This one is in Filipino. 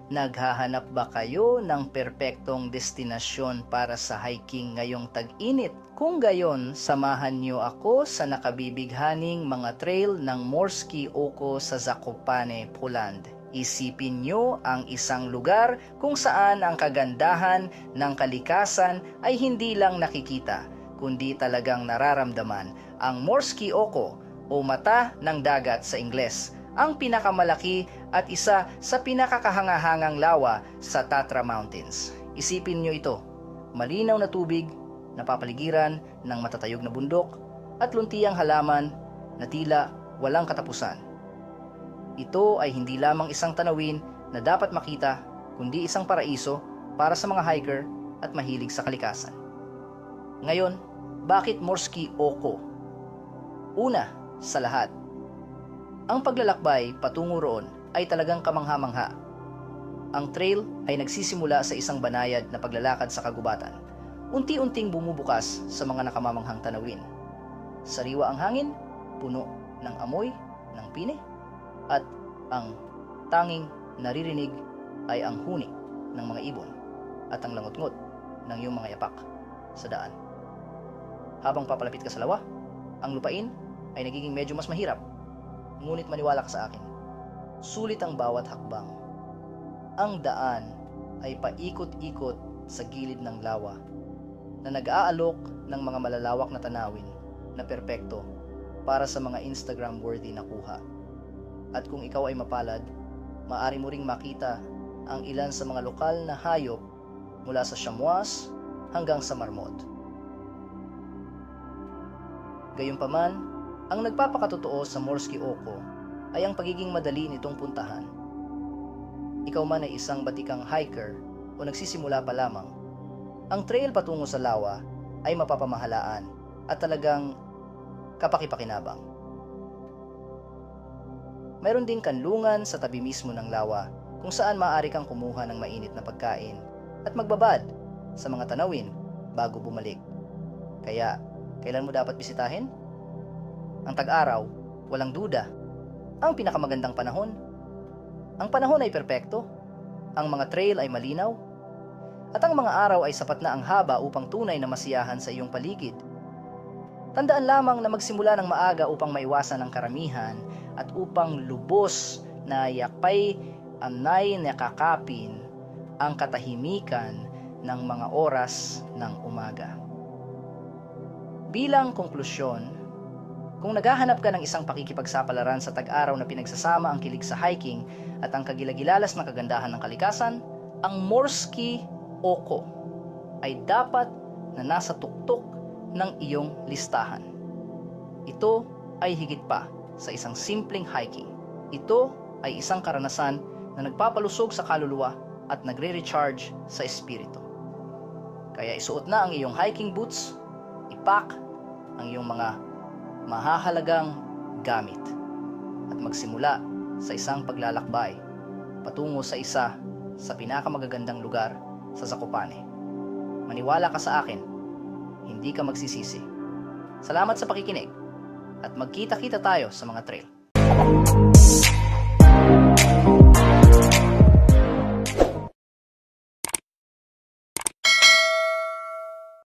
Naghahanap ba kayo ng perpektong destinasyon para sa hiking ngayong tag-init? Kung gayon, samahan niyo ako sa nakabibighaning mga trail ng Morskie Oko sa Zakopane, Poland. Isipin niyo ang isang lugar kung saan ang kagandahan ng kalikasan ay hindi lang nakikita, kundi talagang nararamdaman. Ang Morskie Oko o mata ng dagat sa Ingles, ang pinakamalaki at isa sa pinakakahangahangang lawa sa Tatra Mountains. Isipin nyo ito, malinaw na tubig, napapaligiran ng matatayog na bundok at luntiang halaman na tila walang katapusan. Ito ay hindi lamang isang tanawin na dapat makita, kundi isang paraiso para sa mga hiker at mahilig sa kalikasan. Ngayon, bakit Morskie Oko? Una sa lahat, ang paglalakbay patungo roon ay talagang kamangha-mangha. Ang trail ay nagsisimula sa isang banayad na paglalakad sa kagubatan. Unti-unting bumubukas sa mga nakamamanghang tanawin. Sariwa ang hangin, puno ng amoy ng pine, at ang tanging naririnig ay ang huni ng mga ibon at ang langot-ngot ng iyong mga yapak sa daan. Habang papalapit ka sa lawa, ang lupain ay nagiging medyo mas mahirap. Ngunit maniwala ka sa akin, sulit ang bawat hakbang. Ang daan ay paikot-ikot sa gilid ng lawa na nag-aalok ng mga malalawak na tanawin na perpekto para sa mga Instagram-worthy na kuha. At kung ikaw ay mapalad, maaari mo ring makita ang ilan sa mga lokal na hayop mula sa chamois hanggang sa marmot. Gayunpaman, ang nagpapakatotoo sa Morskie Oko ay ang pagiging madali nitong puntahan. Ikaw man ay isang batikang hiker o nagsisimula pa lamang, ang trail patungo sa lawa ay mapapamahalaan at talagang kapakipakinabang. Mayroon ding kanlungan sa tabi mismo ng lawa kung saan maaari kang kumuha ng mainit na pagkain at magbabad sa mga tanawin bago bumalik. Kaya, kailan mo dapat bisitahin? Ang tag-araw, walang duda, ang pinakamagandang panahon. Ang panahon ay perpekto, ang mga trail ay malinaw, at ang mga araw ay sapat na ang haba upang tunay na masiyahan sa iyong paligid. Tandaan lamang na magsimula ng maaga upang maiwasan ang karamihan at upang lubos na yakpay anay nakakapin ang katahimikan ng mga oras ng umaga. Bilang konklusyon, kung naghahanap ka ng isang pakikipagsapalaran sa tag-araw na pinagsasama ang kilig sa hiking at ang kagilagilalas na kagandahan ng kalikasan, ang Morskie Oko ay dapat na nasa tuktok ng iyong listahan. Ito ay higit pa sa isang simpleng hiking. Ito ay isang karanasan na nagpapalusog sa kaluluwa at nagre-recharge sa espiritu. Kaya isuot na ang iyong hiking boots, ipak ang iyong mga mahahalagang gamit at magsimula sa isang paglalakbay patungo sa isa sa pinakamagagandang lugar sa Zakopane. Maniwala ka sa akin, hindi ka magsisisi. Salamat sa pakikinig at magkita-kita tayo sa mga trail.